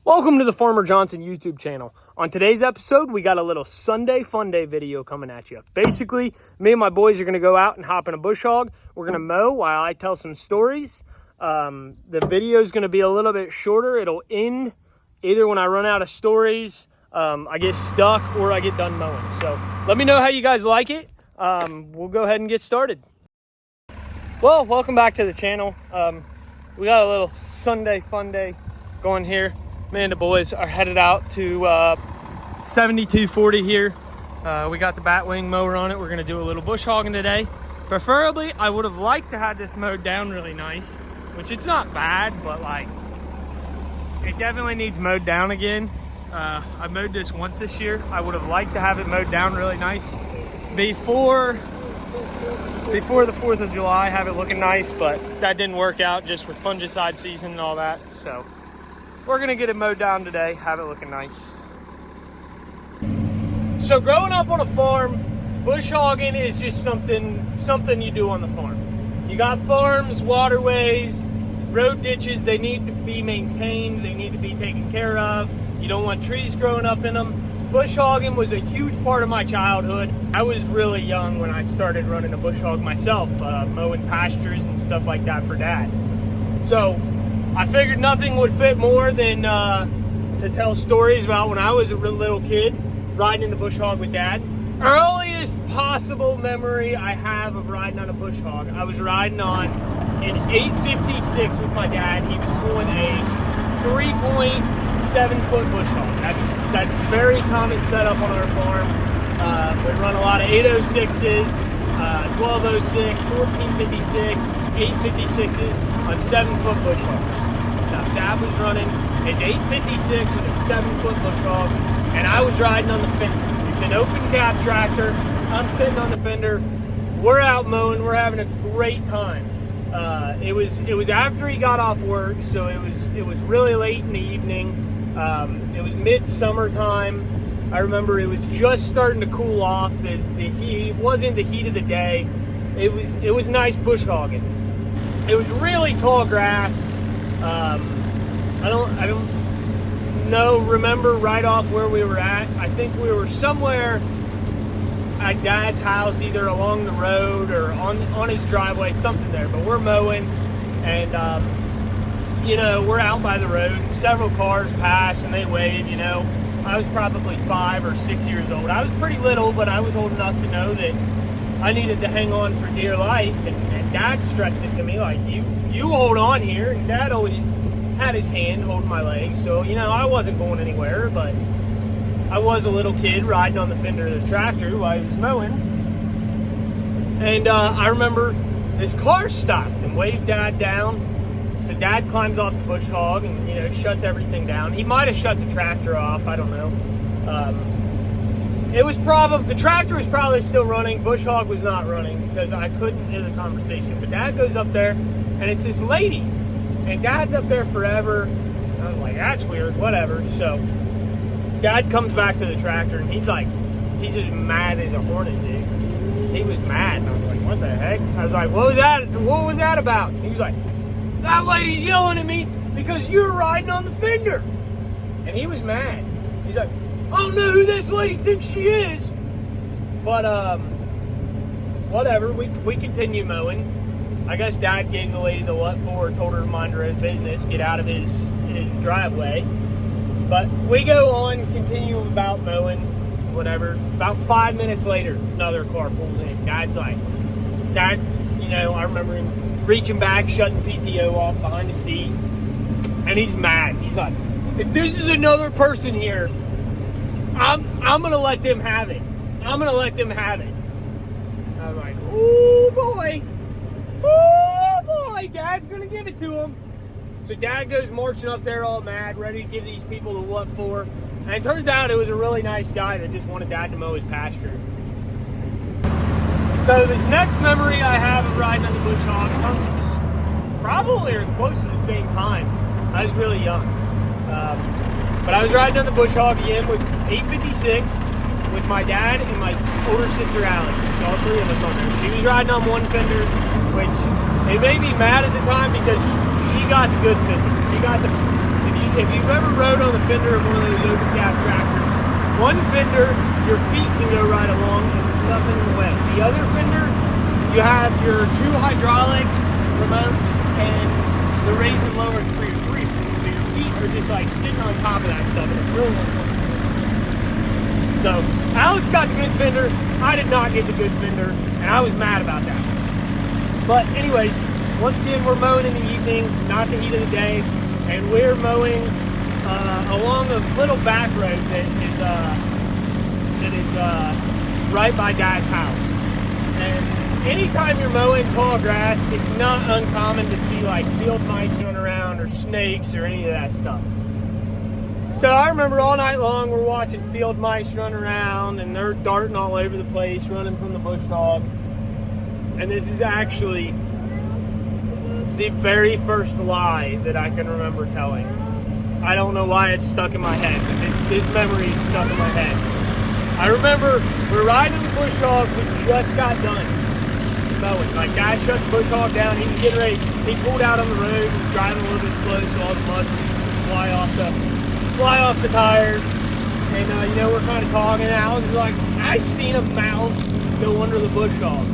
Welcome to the Farmer Johnson YouTube channel. On today's episode, we got a little Sunday Fun Day video coming at you. Basically, me and my boys are going to go out and hop in a bush hog. We're going to mow while I tell some stories. The video is going to be a little bit shorter. It'll end either when I run out of stories, I get stuck, or I get done mowing. So let me know how you guys like it. We'll go ahead and get started. Well, welcome back to the channel. We got a little Sunday Fun Day going here. Me and the boys are headed out to 7240 here. We got the batwing mower on it. We're gonna do a little bush hogging today. Preferably, I would have liked to have this mowed down really nice, which it's not bad, but like, it definitely needs mowed down again. I mowed this once this year. I would have liked to have it mowed down really nice before the 4th of July, have it looking nice, but that didn't work out just with fungicide season and all that. So we're gonna get it mowed down today, have it looking nice. So growing up on a farm, bush hogging is just something you do on the farm. You got farms, waterways, road ditches, they need to be maintained, they need to be taken care of. You don't want trees growing up in them. Bush hogging was a huge part of my childhood. I was really young when I started running a bush hog myself, mowing pastures and stuff like that for Dad. So I figured nothing would fit more than to tell stories about when I was a little kid riding in the bush hog with Dad. Earliest possible memory I have of riding on a bush hog, I was riding on an 856 with my dad. He was pulling a 3.7-foot bush hog. That's very common setup on our farm. We run a lot of 806s, 1206, 1456, 856s on 7-foot bush hogs. Now, Dad was running his 856 with a 7-foot bush hog, and I was riding on the fender. It's an open cap tractor. I'm sitting on the fender. We're out mowing. We're having a great time. It was after he got off work, so it was really late in the evening. It was midsummer time. I remember it was just starting to cool off. The heat, it wasn't the heat of the day. It was nice bush hogging. It was really tall grass. I don't remember right off where we were at. I think we were somewhere at Dad's house, either along the road or on his driveway, something there. But we're mowing, and we're out by the road. Several cars pass, and they wave. I was probably 5 or 6 years old. I was pretty little, but I was old enough to know that I needed to hang on for dear life. And Dad stressed it to me, like, you hold on here. And Dad always had his hand holding my leg, so I wasn't going anywhere, but I was a little kid riding on the fender of the tractor while he was mowing. And I remember this car stopped and waved Dad down. So Dad climbs off the bush hog and shuts everything down. He might have shut the tractor off, I don't know. The tractor was probably still running. Bush hog was not running because I couldn't hear the conversation. But Dad goes up there, and it's this lady. And Dad's up there forever. I was like, that's weird, whatever. So Dad comes back to the tractor, and he's as mad as a hornet, dude. He was mad. And I was like, what the heck? I was like, what was that about? He was like, that lady's yelling at me because you're riding on the fender. And he was mad. He's like, I don't know who this lady thinks she is. But whatever, we continue mowing. I guess Dad gave the lady the what for, told her to mind her own business, get out of his driveway. But we go on, continue about mowing, whatever. About 5 minutes later, another car pulls in. Dad's like, Dad, I remember him reaching back, shutting the PTO off behind the seat, and he's mad. He's like, if this is another person here, I'm gonna let them have it. I'm gonna let them have it. I was like, oh boy. Oh boy, Dad's gonna give it to him. So Dad goes marching up there all mad, ready to give these people the what for. And it turns out it was a really nice guy that just wanted Dad to mow his pasture. So this next memory I have of riding on the bush hog comes probably or close to the same time. I was really young. But I was riding on the bush hog again with 856 with my dad and my older sister Alex. All three of us on there. She was riding on one fender, which it made me mad at the time because she got the good fender. She got the, if you if you've ever rode on the fender of one of those open cab tractors, one fender, your feet can go right along and there's nothing in the way. The other fender, you have your two hydraulics, remotes, and the raise and lower for your three fender. So your feet are just like sitting on top of that stuff, and it's really uncomfortable. So Alex got the good fender, I did not get the good fender, and I was mad about that. But anyways, once again, we're mowing in the evening, not the heat of the day, and we're mowing along a little back road that is right by Dad's house. And anytime you're mowing tall grass, it's not uncommon to see like field mice running around or snakes or any of that stuff. So I remember all night long we're watching field mice run around and they're darting all over the place, running from the bush hog. And this is actually the very first lie that I can remember telling. I don't know why it's stuck in my head, but this memory is stuck in my head. I remember we're riding the bush hog, we just got done mowing. Like Dad shut the bush hog down, he was getting ready, he pulled out on the road, he was driving a little bit slow so all the mud would fly off the tires. And you know, we're kind of talking, and Alex was like, I seen a mouse go under the bush hog.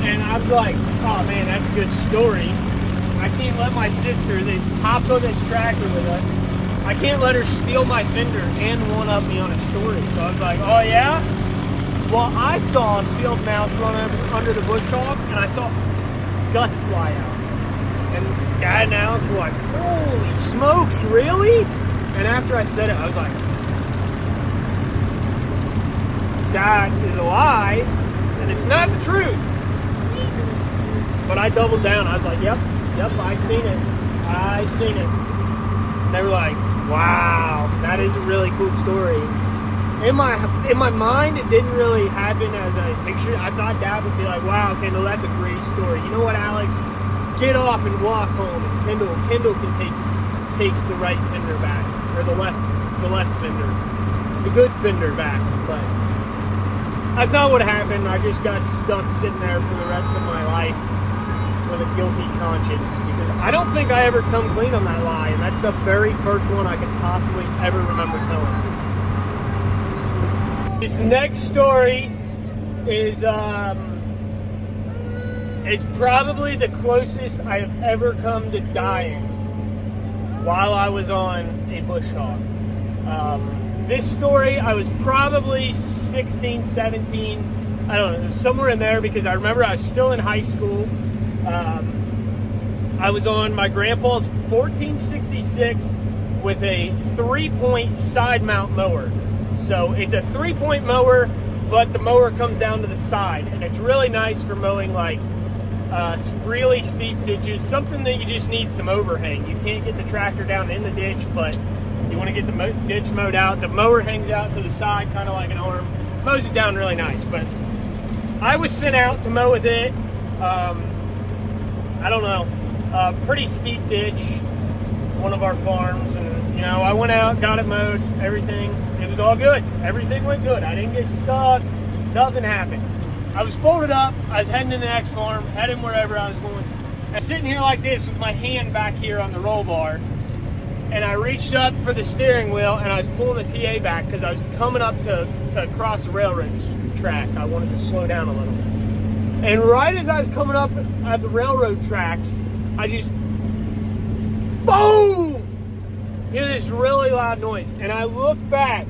And I was like, oh man, that's a good story. I can't let my sister that hopped on this tractor with us, I can't let her steal my fender and one-up me on a story. So I was like, oh yeah? Well, I saw a field mouse run under the bush hog, and I saw guts fly out. And Dad and Alex were like, holy smokes, really? And after I said it, I was like, that is a lie, and it's not the truth. But I doubled down. I was like, yep, I seen it. And they were like, wow, that is a really cool story. In my mind, it didn't really happen as I pictured. I thought Dad would be like, wow, Kendall, that's a great story. You know what, Alex? Get off and walk home, and Kendall can take the right fender back, or the left fender, the good fender back. But that's not what happened. I just got stuck sitting there for the rest of my life with a guilty conscience, because I don't think I ever come clean on that lie, and that's the very first one I could possibly ever remember telling. This next story is it's probably the closest I have ever come to dying while I was on a bush hog. This story, I was probably 16, 17, I don't know, somewhere in there, because I remember I was still in high school. I was on my grandpa's 1466 with a 3-point side mount mower. So it's a 3-point mower, but the mower comes down to the side, and it's really nice for mowing like really steep ditches, something that you just need some overhang. You can't get the tractor down in the ditch, but you want to get the ditch mowed out. The mower hangs out to the side, kind of like an arm, mows it down really nice. But I was sent out to mow with it. I don't know, pretty steep ditch, one of our farms, and you know, I went out, got it mowed, everything. It was all good. Everything went good. I didn't get stuck. Nothing happened. I was folded up. I was heading to the next farm, heading wherever I was going. And sitting here like this with my hand back here on the roll bar, and I reached up for the steering wheel, and I was pulling the TA back because I was coming up to cross the railroad track. I wanted to slow down a little. And right as I was coming up at the railroad tracks, I just, boom! Hear this really loud noise. And I look back,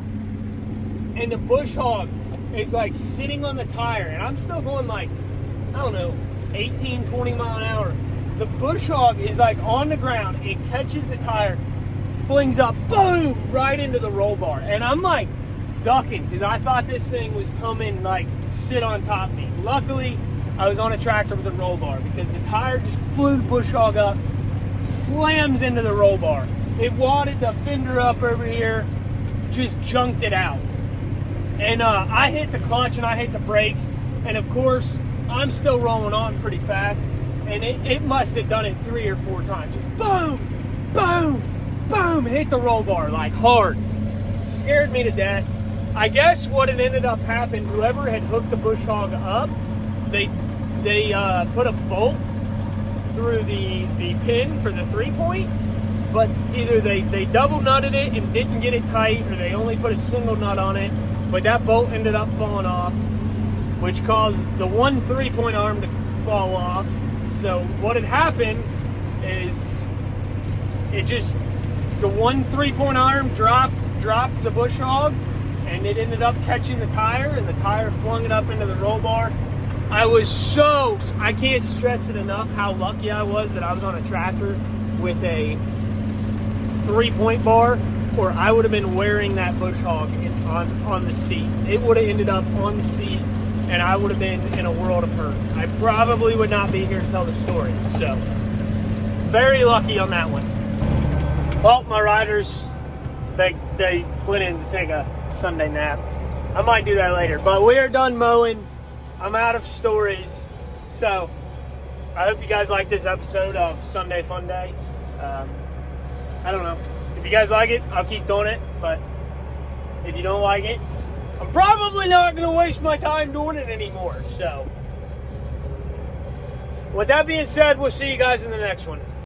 and the bush hog is like sitting on the tire. And I'm still going like, I don't know, 18, 20 mile an hour. The bush hog is like on the ground. It catches the tire, flings up, boom, right into the roll bar. And I'm like ducking because I thought this thing was coming like sit on top of me. Luckily, I was on a tractor with a roll bar because the tire just flew the bush hog up, slams into the roll bar. It wadded the fender up over here, just junked it out. And I hit the clutch and I hit the brakes, and of course, I'm still rolling on pretty fast, and it must have done it 3 or 4 times. Just boom, boom, boom, hit the roll bar like hard. Scared me to death. I guess what had ended up happening, whoever had hooked the bush hog up, they put a bolt through the pin for the 3-point, but either they double nutted it and didn't get it tight, or they only put a single nut on it, but that bolt ended up falling off, which caused the one 3-point arm to fall off. So what had happened is the one 3-point arm dropped the bush hog, and it ended up catching the tire, and the tire flung it up into the roll bar. I can't stress it enough how lucky I was that I was on a tractor with a 3-point bar, or I would have been wearing that bush hog on the seat. It would have ended up on the seat, and I would have been in a world of hurt. I probably would not be here to tell the story. So, very lucky on that one. Well, my riders, they went in to take a Sunday nap. I might do that later, but we are done mowing. I'm out of stories. So, I hope you guys like this episode of Sunday Fun Day. I don't know. If you guys like it, I'll keep doing it. But if you don't like it, I'm probably not going to waste my time doing it anymore. So, with that being said, we'll see you guys in the next one.